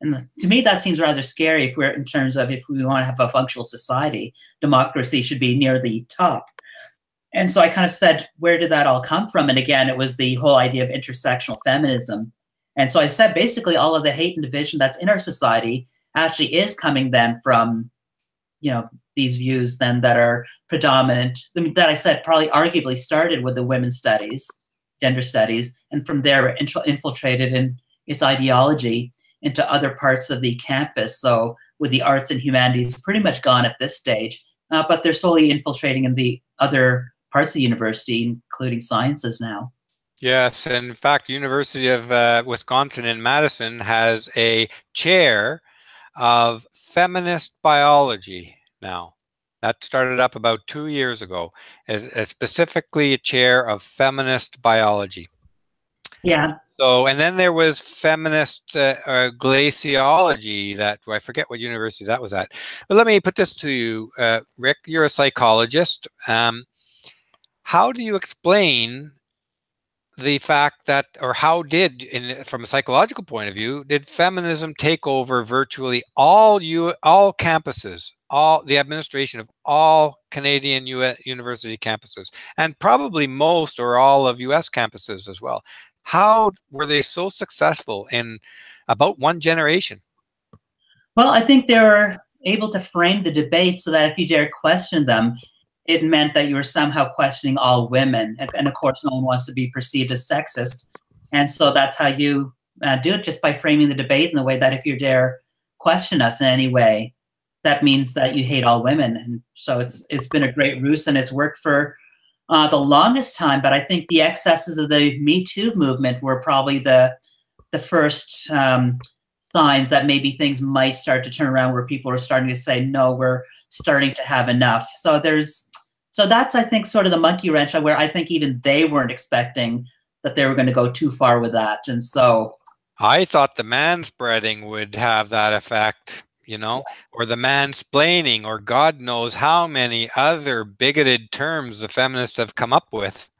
And to me, that seems rather scary if we want to have a functional society, democracy should be near the top. And so I kind of said, where did that all come from? And again, it was the whole idea of intersectional feminism. And so I said, basically, all of the hate and division that's in our society actually is coming then from, these views then that are predominant, that I said probably arguably started with the women's studies, gender studies, and from there infiltrated in its ideology into other parts of the campus. So with the arts and humanities pretty much gone at this stage, but they're slowly infiltrating in the other parts of the university, including sciences now. Yes, and in fact, University of Wisconsin in Madison has a chair of feminist biology now. That started up about 2 years ago, as specifically a chair of feminist biology. Yeah. So, and then there was feminist glaciology I forget what university that was at. But let me put this to you, Rick, you're a psychologist. How do you explain the fact that, or how did, from a psychological point of view, did feminism take over virtually all campuses, all the administration of all Canadian university campuses, and probably most or all of US campuses as well? How were they so successful in about one generation? Well, I think they were able to frame the debate so that if you dare question them, it meant that you were somehow questioning all women. And of course, no one wants to be perceived as sexist. And so that's how you do it, just by framing the debate in the way that if you dare question us in any way, that means that you hate all women. And so it's been a great ruse, and it's worked for the longest time. But I think the excesses of the Me Too movement were probably the first signs that maybe things might start to turn around, where people are starting to say, no, we're starting to have enough. So that's, I think, sort of the monkey wrench, where I think even they weren't expecting that they were going to go too far with that. And so I thought the manspreading would have that effect, or the mansplaining, or God knows how many other bigoted terms the feminists have come up with.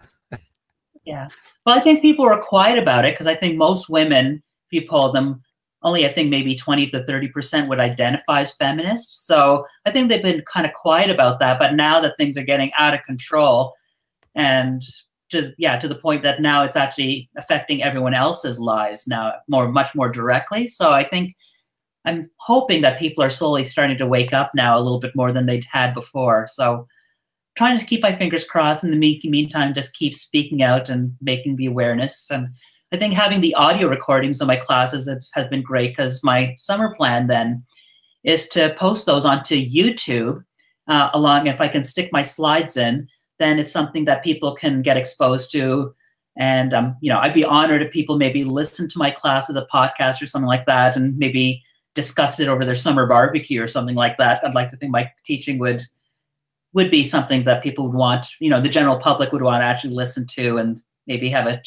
Yeah. Well, I think people were quiet about it because I think most women, if you poll them, only I think maybe 20 to 30% would identify as feminists. So I think they've been kind of quiet about that. But now that things are getting out of control, and to the point that now it's actually affecting everyone else's lives now much more directly. So I think I'm hoping that people are slowly starting to wake up now a little bit more than they'd had before. So trying to keep my fingers crossed. In the meantime, just keep speaking out and making the awareness. And I think having the audio recordings of my classes has been great, because my summer plan then is to post those onto YouTube if I can stick my slides in, then it's something that people can get exposed to. And, I'd be honored if people maybe listen to my class as a podcast or something like that, and maybe discuss it over their summer barbecue or something like that. I'd like to think my teaching would would be something that people would want, the general public would want to actually listen to and maybe have a,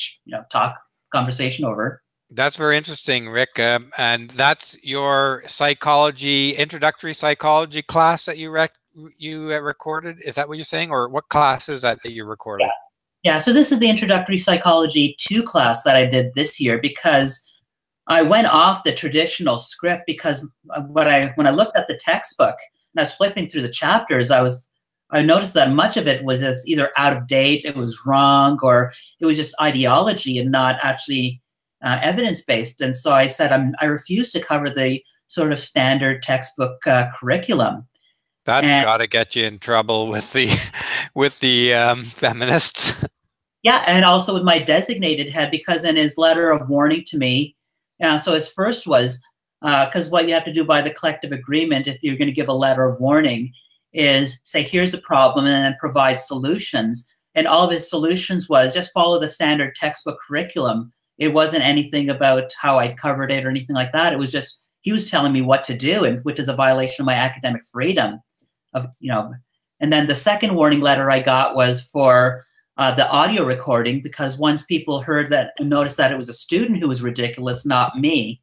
conversation over. That's very interesting, Rick. And that's your introductory psychology class that you recorded? Is that what you're saying? Or what class is that you recorded? Yeah, so this is the Introductory Psychology 2 class that I did this year, because I went off the traditional script, because when I looked at the textbook and I was flipping through the chapters, I noticed that much of it was just either out of date, it was wrong, or it was just ideology and not actually evidence-based. And so I said, I refuse to cover the sort of standard textbook curriculum. That's got to get you in trouble with the feminists. Yeah, and also with my designated head, because in his letter of warning to me, so his first was, because what you have to do by the collective agreement, if you're going to give a letter of warning, is say, here's the problem, and then provide solutions. And all of his solutions was just follow the standard textbook curriculum. It wasn't anything about how I covered it or anything like that. It was just, he was telling me what to do, and which is a violation of my academic freedom. And then the second warning letter I got was for the audio recording, because once people heard that and noticed that it was a student who was ridiculous, not me,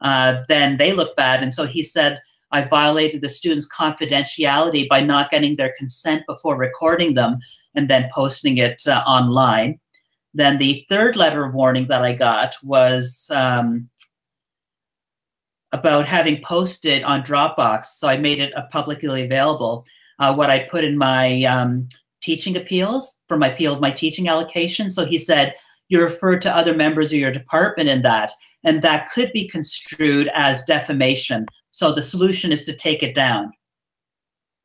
then they looked bad. And so he said, I violated the students' confidentiality by not getting their consent before recording them and then posting it online. Then the third letter of warning that I got was about having posted on Dropbox. So I made it publicly available. What I put in my teaching appeals for my appeal of my teaching allocation. So he said, you referred to other members of your department in that, and that could be construed as defamation. So the solution is to take it down,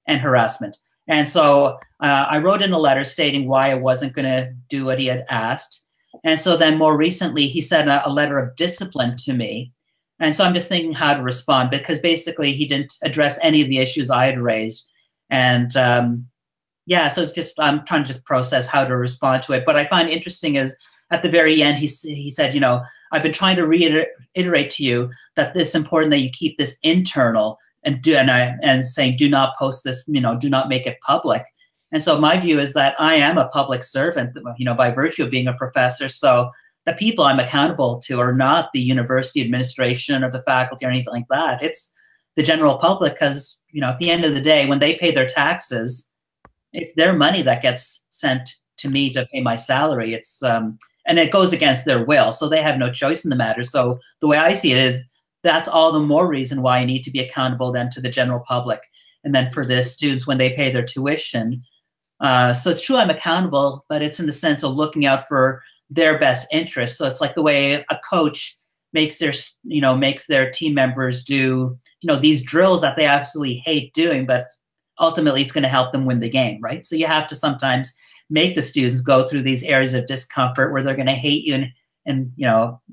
and harassment. And so I wrote in a letter stating why I wasn't going to do what he had asked. And so then more recently, he sent a letter of discipline to me. And so I'm just thinking how to respond, because basically he didn't address any of the issues I had raised. And yeah, so it's just, I'm trying to just process how to respond to it. But I find interesting is at the very end, he said, I've been trying to reiterate to you that it's important that you keep this internal, and saying, do not post this, do not make it public. And so my view is that I am a public servant, by virtue of being a professor. So the people I'm accountable to are not the university administration or the faculty or anything like that. It's the general public, because, at the end of the day, when they pay their taxes, it's their money that gets sent to me to pay my salary. It's and it goes against their will, so they have no choice in the matter. So the way I see it is, that's all the more reason why I need to be accountable then to the general public, and then for the students when they pay their tuition. So it's true I'm accountable, but it's in the sense of looking out for their best interests. So it's like the way a coach makes their team members do, these drills that they absolutely hate doing, but ultimately it's going to help them win the game, right? So you have to sometimes make the students go through these areas of discomfort where they're going to hate you, and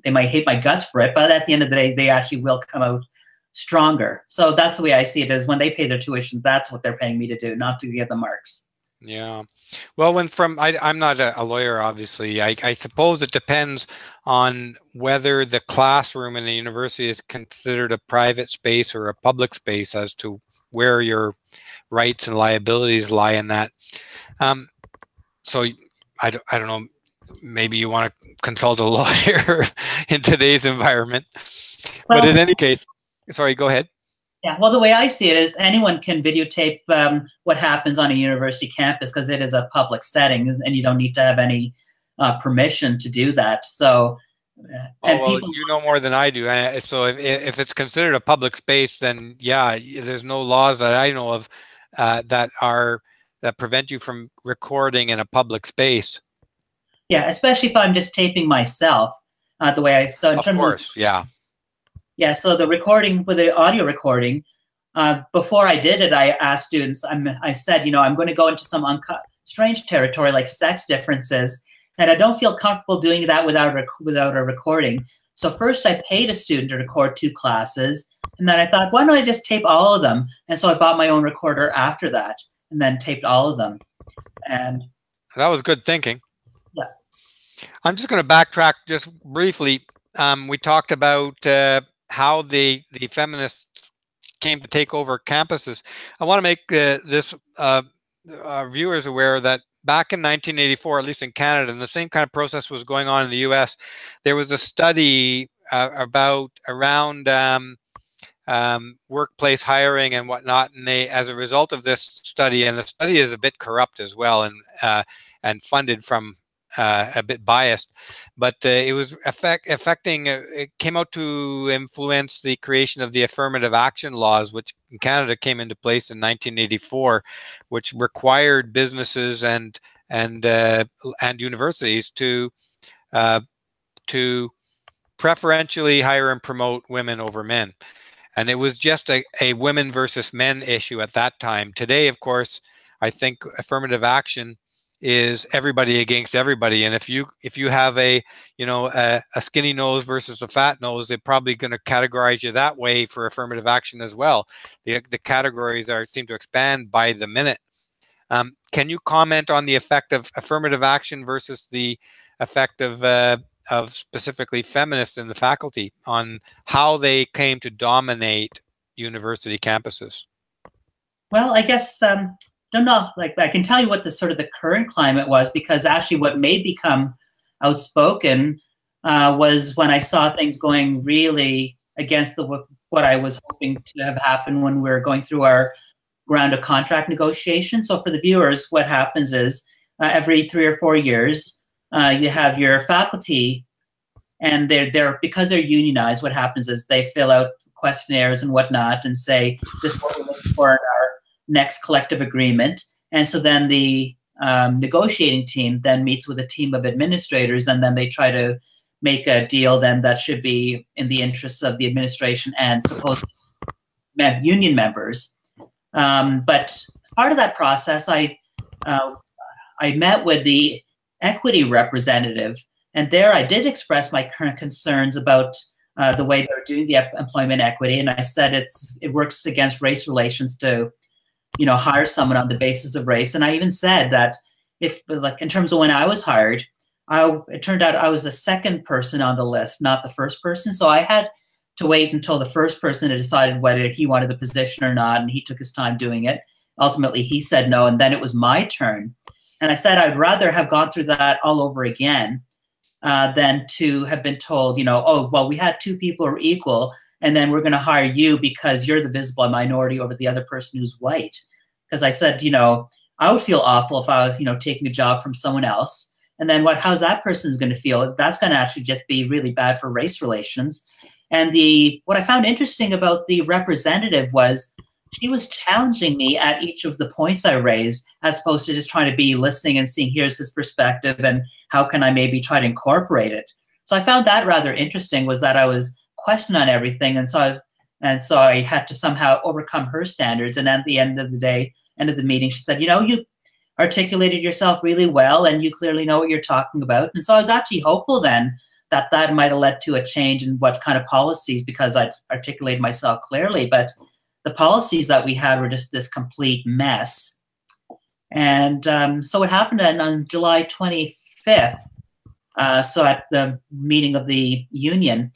they might hate my guts for it, but at the end of the day, they actually will come out stronger. So that's the way I see it, is when they pay their tuition, that's what they're paying me to do, not to get the marks. Yeah. Well, I'm not a lawyer, obviously. I suppose it depends on whether the classroom in the university is considered a private space or a public space as to where your rights and liabilities lie in that. So I don't know, maybe you want to consult a lawyer in today's environment. Well, but in any case, sorry, go ahead. Yeah, well, the way I see it is anyone can videotape what happens on a university campus, because it is a public setting, and you don't need to have any permission to do that. So, you know more than I do. So if it's considered a public space, then yeah, there's no laws that I know of that prevent you from recording in a public space. Yeah, especially if I'm just taping myself. The way I so in terms of yeah. Yeah, so the recording, with the audio recording, before I did it, I asked students, I said, I'm going to go into some strange territory like sex differences, and I don't feel comfortable doing that without a recording. So first I paid a student to record 2 classes, and then I thought, why don't I just tape all of them? And so I bought my own recorder after that, and then taped all of them. And that was good thinking. Yeah. I'm just going to backtrack just briefly. We talked about how the feminists came to take over campuses. I want to make this our viewers aware that back in 1984, at least in Canada, and the same kind of process was going on in the U.S., there was a study around workplace hiring and whatnot, and they, as a result of this study, and the study is a bit corrupt as well, and funded from a bit biased, but it was affecting. It came out to influence the creation of the affirmative action laws, which in Canada came into place in 1984, which required businesses and universities to preferentially hire and promote women over men. And it was just a women versus men issue at that time. Today, of course, I think affirmative action is everybody against everybody. And if you have a skinny nose versus a fat nose, they're probably going to categorize you that way for affirmative action as well. The categories seem to expand by the minute. Can you comment on the effect of affirmative action versus the effect of specifically feminists in the faculty on how they came to dominate university campuses? Well, I guess don't know. Like, I can tell you what the current climate was, because actually what made become outspoken was when I saw things going really against what I was hoping to have happened when we were going through our round of contract negotiations. So for the viewers, what happens is every 3 or 4 years, you have your faculty, and they're because they're unionized. What happens is they fill out questionnaires and whatnot, and say this is what we're looking for in our next collective agreement. And so then the negotiating team then meets with a team of administrators, and then they try to make a deal then that should be in the interests of the administration and supposed union members. But part of that process, I met with the equity representative, and there I did express my current concerns about the way they're doing the employment equity, and I said it works against race relations to, hire someone on the basis of race. And I even said that if, like, in terms of when I was hired, it turned out I was the second person on the list, not the first person. So I had to wait until the first person had decided whether he wanted the position or not, and he took his time doing it. Ultimately, he said no, and then it was my turn. And I said I'd rather have gone through that all over again than to have been told, oh, well, we had 2 people who are equal, and then we're going to hire you because you're the visible minority over the other person who's white. Because I said, I would feel awful if I was, taking a job from someone else. And then how's that person's going to feel? That's going to actually just be really bad for race relations. And what I found interesting about the representative was she was challenging me at each of the points I raised, as opposed to just trying to be listening and seeing here's his perspective and how can I maybe try to incorporate it. So I found that rather interesting, was that I was questioned on everything, and so I had to somehow overcome her standards. And at the end of the meeting, she said, you articulated yourself really well, and you clearly know what you're talking about. And so I was actually hopeful then that might have led to a change in what kind of policies, because I articulated myself clearly. But the policies that we had were just this complete mess. And so what happened then on July 25th, so at the meeting of the union,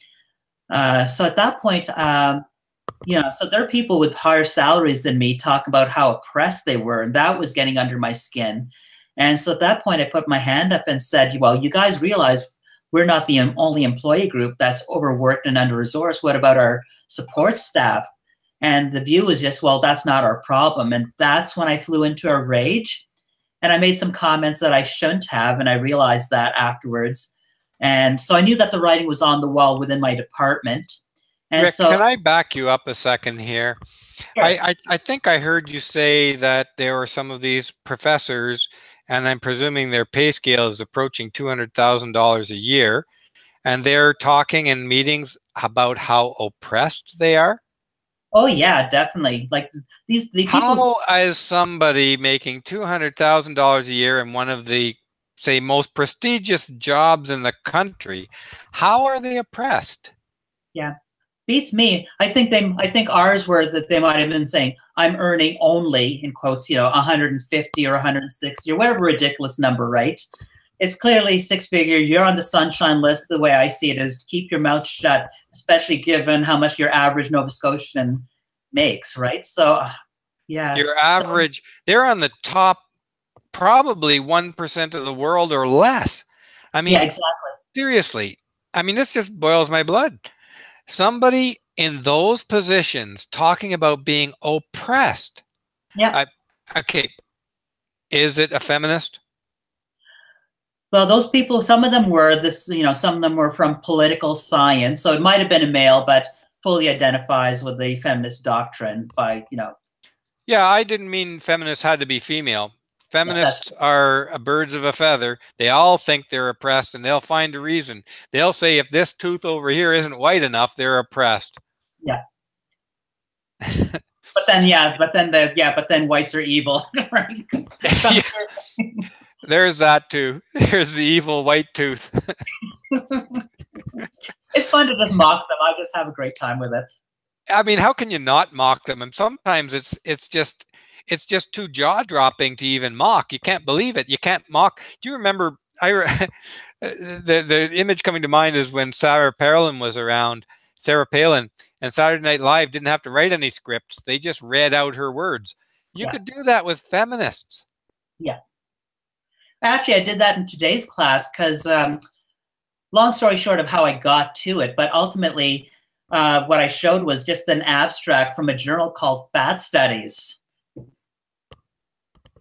so at that point, so there are people with higher salaries than me talk about how oppressed they were, and that was getting under my skin. And so at that point, I put my hand up and said, well, you guys realize we're not the only employee group that's overworked and under-resourced. What about our support staff? And the view was just, well, that's not our problem. And that's when I flew into a rage. And I made some comments that I shouldn't have, and I realized that afterwards. And so I knew that the writing was on the wall within my department. And Rick, can I back you up a second here? Sure. I think I heard you say that there were some of these professors, and I'm presuming their pay scale is approaching $200,000 a year, and they're talking in meetings about how oppressed they are. Oh yeah, definitely. Like the people. How is somebody making $200,000 a year in one of the, say, most prestigious jobs in the country? How are they oppressed? Yeah, beats me. I think ours were that they might have been saying, "I'm earning only," in quotes, 150 or 160 or whatever ridiculous number, right? It's clearly 6-figure. You're on the sunshine list. The way I see it is keep your mouth shut, especially given how much your average Nova Scotian makes, right? So, Yes. Your average, they're on the top, probably 1% of the world or less. I mean, yeah, exactly. seriously, I mean, this just boils my blood. Somebody in those positions talking about being oppressed. Yeah. Okay, is it a feminist? Well, those people, some of them were this, some of them were from political science. So it might have been a male, but fully identifies with the feminist doctrine by. Yeah, I didn't mean feminists had to be female. Yeah, Feminists are birds of a feather. They all think they're oppressed, and they'll find a reason. They'll say if this tooth over here isn't white enough, they're oppressed. yeah. But then whites are evil, right? Yeah. There's that too. There's the evil white tooth. It's fun to just mock them. I just have a great time with it. I mean, how can you not mock them? And sometimes it's just too jaw-dropping to even mock. You can't believe it. You can't mock. Do you remember? The image coming to mind is when Sarah Palin was around. Sarah Palin and Saturday Night Live didn't have to write any scripts. They just read out her words. You could do that with feminists. Yeah. Actually, I did that in today's class because, long story short of how I got to it, but ultimately what I showed was just an abstract from a journal called Fat Studies.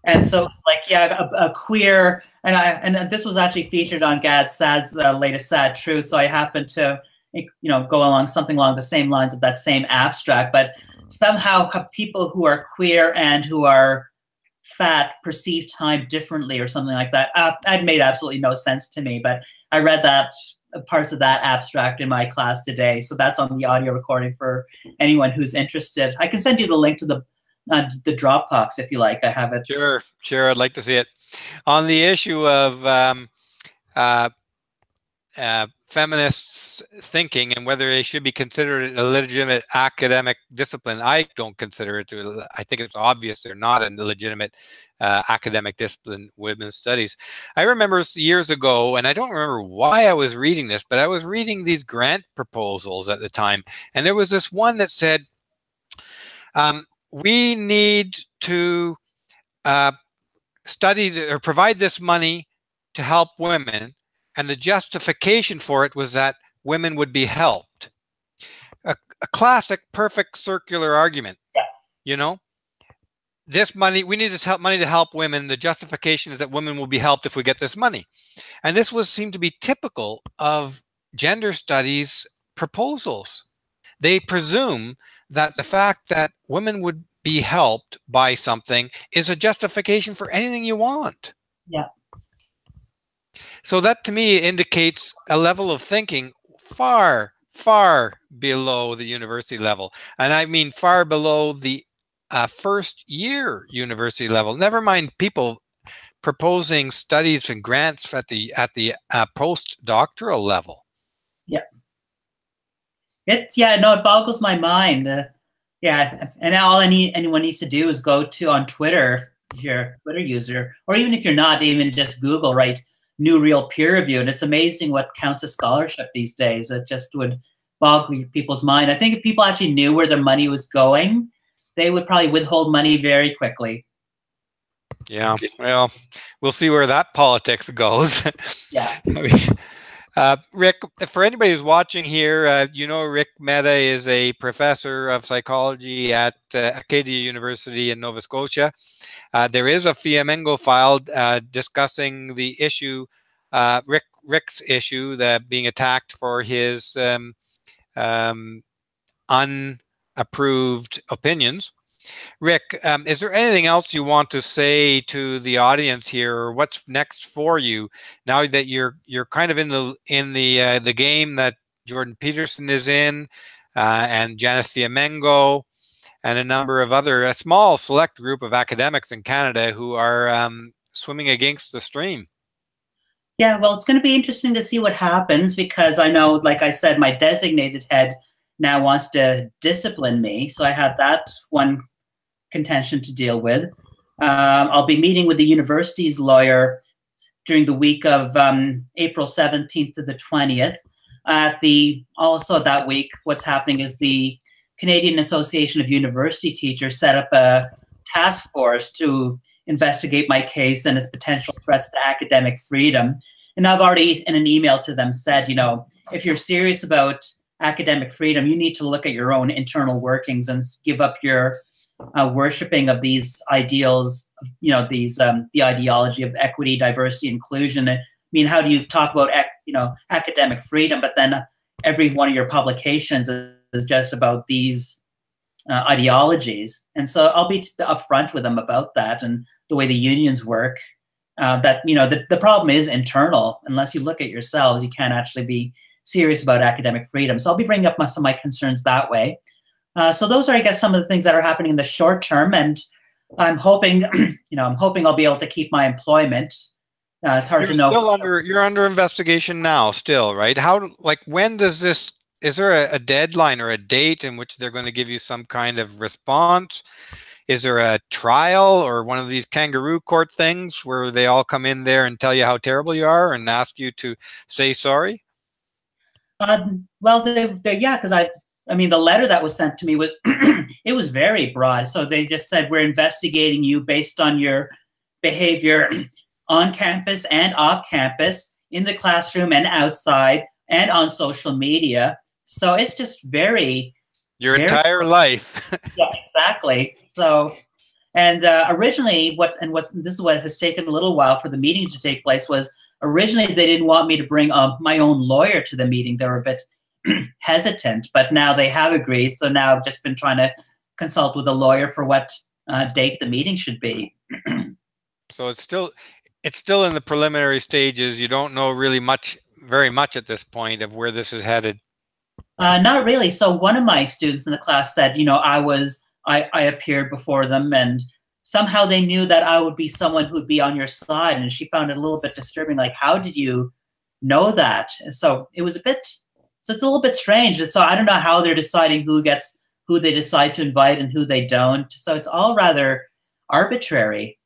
And so it's like, yeah, a queer, and this was actually featured on Sad's latest Sad Truth. So I happened to, go along something along the same lines of that same abstract, but somehow people who are queer and who are fat perceive time differently or something like that. That made absolutely no sense to me, but I read that parts of that abstract in my class today. So that's on the audio recording for anyone who's interested. I can send you the link to the Dropbox if you like. I have it. Sure. I'd like to see it. On the issue of feminists thinking and whether they should be considered a legitimate academic discipline, I don't consider it. I think it's obvious they're not a legitimate academic discipline, women's studies. I remember years ago, and I don't remember why I was reading this, but I was reading these grant proposals at the time, and there was this one that said, we need to study or provide this money to help women, and the justification for it was that women would be helped. A classic, perfect circular argument. Yeah. This money, we need this money to help women. The justification is that women will be helped if we get this money. And this seemed to be typical of gender studies proposals. They presume that the fact that women would be helped by something is a justification for anything you want. Yeah. So that to me indicates a level of thinking far, far below the university level. And I mean far below the first year university level. Never mind people proposing studies and grants at the postdoctoral level. Yeah. It boggles my mind. And all anyone needs to do is go on Twitter, if you're a Twitter user, or even if you're not, even just Google, right, new real peer review. And it's amazing what counts as scholarship these days. It just would boggle people's mind. I think if people actually knew where their money was going, they would probably withhold money very quickly. Yeah, well, we'll see where that politics goes. Yeah. Rick, for anybody who's watching here, Rick Mehta is a professor of psychology at Acadia University in Nova Scotia. There is a Fiamengo filed discussing the issue, Rick's issue, that being attacked for his unapproved opinions. Rick, is there anything else you want to say to the audience here, or what's next for you now that you're kind of in the game that Jordan Peterson is in, and Janice Fiamengo, and a number of a small select group of academics in Canada who are swimming against the stream? Yeah, well, it's going to be interesting to see what happens, because I know, like I said, my designated head now wants to discipline me. So I have that one contention to deal with. I'll be meeting with the university's lawyer during the week of April 17th to the 20th. Also that week, what's happening is the Canadian Association of University Teachers set up a task force to investigate my case and its potential threats to academic freedom. And I've already, in an email to them, said, you know, if you're serious about academic freedom, you need to look at your own internal workings and give up your worshiping of these ideals, you know, these the ideology of equity, diversity, inclusion. I mean, how do you talk about, you know, academic freedom, but then every one of your publications is just about these ideologies? And so I'll be upfront with them about that and the way the unions work. That, you know, the problem is internal. Unless you look at yourselves, you can't actually be serious about academic freedom. So I'll be bringing up some of my concerns that way. So those are, I guess, some of the things that are happening in the short term. And I'm hoping, you know, I'm hoping I'll be able to keep my employment. It's hard to know. You're under investigation now still, right? How, like, when does this, is there a deadline or a date in which they're going to give you some kind of response? Is there a trial or one of these kangaroo court things where they all come in there and tell you how terrible you are and ask you to say sorry? Well, yeah, because I mean, the letter that was sent to me was, it was very broad. So they just said, we're investigating you based on your behavior on campus and off campus, in the classroom and outside, and on social media. So it's just very... Your entire life. Yeah, exactly. So, and originally, this is what has taken a little while for the meeting to take place, was originally they didn't want me to bring my own lawyer to the meeting. They were a bit hesitant, but now they have agreed. So now I've just been trying to consult with a lawyer for what date the meeting should be. So it's still in the preliminary stages. You don't know really very much at this point of where this is headed. Not really. So one of my students in the class said, you know, I appeared before them, and somehow they knew that I would be someone who'd be on your side. And she found it a little bit disturbing. Like, how did you know that? And so it was it's a little bit strange. And so I don't know how they're deciding who they decide to invite and who they don't. So it's all rather arbitrary.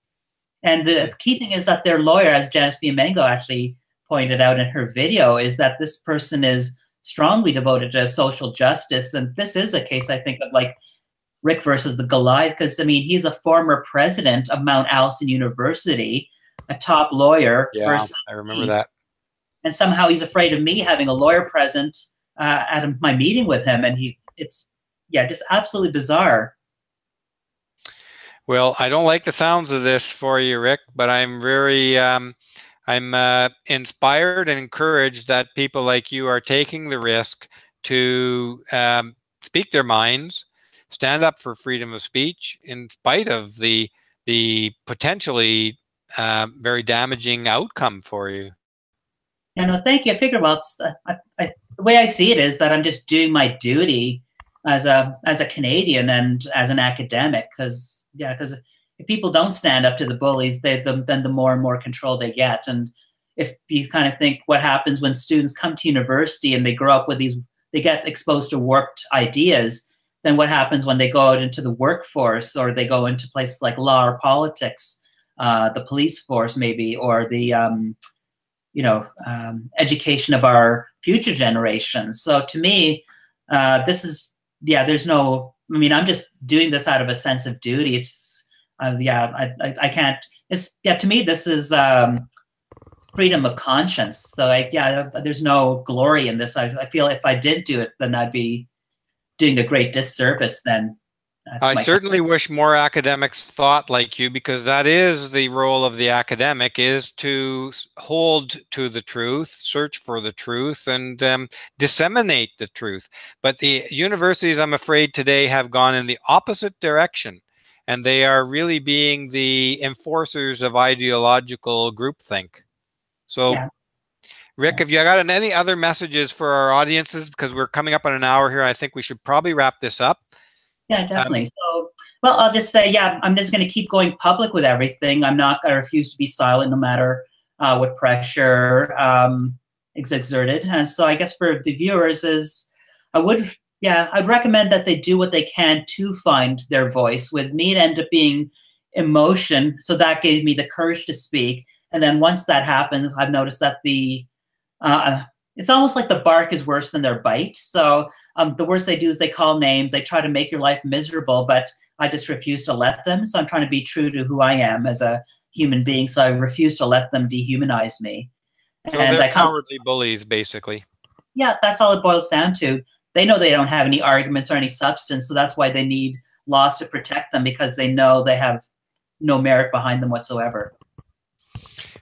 And the key thing is that their lawyer, as Janice Biamengo actually pointed out in her video, is that this person is strongly devoted to social justice. And this is a case, I think, of like Rick versus the Goliath, because, I mean, he's a former president of Mount Allison University, a top lawyer. Yeah, I remember that. And somehow he's afraid of me having a lawyer present at my meeting with him. And it's just absolutely bizarre. Well, I don't like the sounds of this for you, Rick, but I'm very... I'm inspired and encouraged that people like you are taking the risk to speak their minds, stand up for freedom of speech in spite of the potentially very damaging outcome for you. Yeah, no, thank you. I figure, well, the way I see it is that I'm just doing my duty as a Canadian and as an academic, because if people don't stand up to the bullies, then the more and more control they get. And if you kind of think what happens when students come to university and they grow up with they get exposed to warped ideas, then what happens when they go out into the workforce, or they go into places like law or politics, the police force maybe, or the education of our future generations. So to me, this is, there's no, I mean, I'm just doing this out of a sense of duty. It's, I can't, to me, this is freedom of conscience. So there's no glory in this. I feel if I did do it, then I'd be doing a great disservice then. I certainly wish more academics thought like you, because that is the role of the academic, is to hold to the truth, search for the truth, and disseminate the truth. But the universities, I'm afraid, today have gone in the opposite direction, and they are really being the enforcers of ideological groupthink. So, Rick, have you got any other messages for our audiences? Because we're coming up on an hour here. I think we should probably wrap this up. Yeah, definitely. So, well, I'll just say, I'm just going to keep going public with everything. I'm not going to refuse to be silent no matter what pressure is exerted. And so I guess for the viewers I'd recommend that they do what they can to find their voice. With me, it ended up being emotion. So that gave me the courage to speak. And then once that happened, I've noticed that the it's almost like the bark is worse than their bite. So the worst they do is they call names. They try to make your life miserable, but I just refuse to let them. So I'm trying to be true to who I am as a human being. So I refuse to let them dehumanize me. So And they're I come, cowardly bullies, basically. yeah, that's all it boils down to. They know they don't have any arguments or any substance, so that's why they need laws to protect them, because they know they have no merit behind them whatsoever.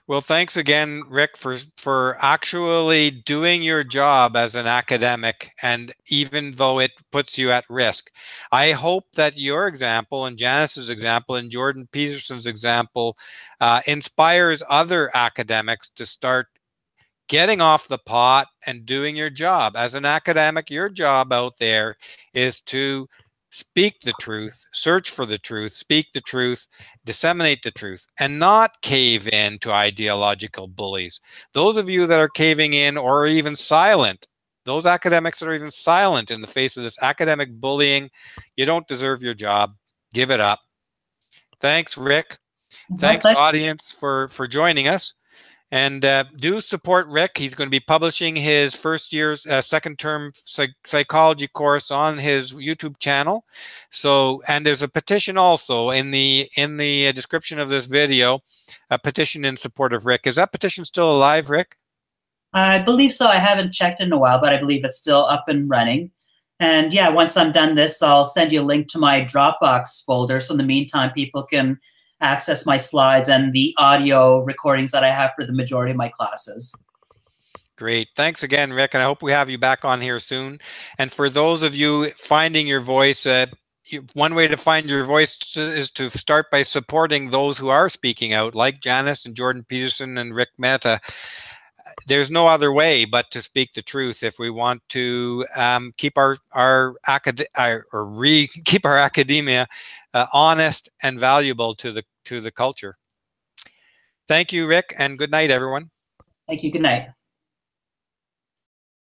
Well, thanks again, Rick, for actually doing your job as an academic, and even though it puts you at risk. I hope that your example and Janice's example and Jordan Peterson's example inspires other academics to start getting off the pot and doing your job. As an academic, your job out there is to speak the truth, search for the truth, speak the truth, disseminate the truth, and not cave in to ideological bullies. Those of you that are caving in or even silent, those academics that are even silent in the face of this academic bullying, you don't deserve your job. Give it up. Thanks, Rick. Thanks, audience, for joining us. And do support Rick. He's going to be publishing his first year's second term psychology course on his YouTube channel. So, and there's a petition also in the description of this video, a petition in support of Rick. Is that petition still alive, Rick? I believe so. I haven't checked in a while, but I believe it's still up and running. And yeah, once I'm done this, I'll send you a link to my Dropbox folder. So in the meantime, people can access my slides and the audio recordings that I have for the majority of my classes. Great. Thanks again, Rick. And I hope we have you back on here soon. And for those of you finding your voice, one way to find your voice is to start by supporting those who are speaking out, like Janice and Jordan Peterson and Rick Mehta. There's no other way but to speak the truth if we want to keep our academia honest and valuable to the culture. Thank you, Rick, and good night, everyone. Thank you. Good night.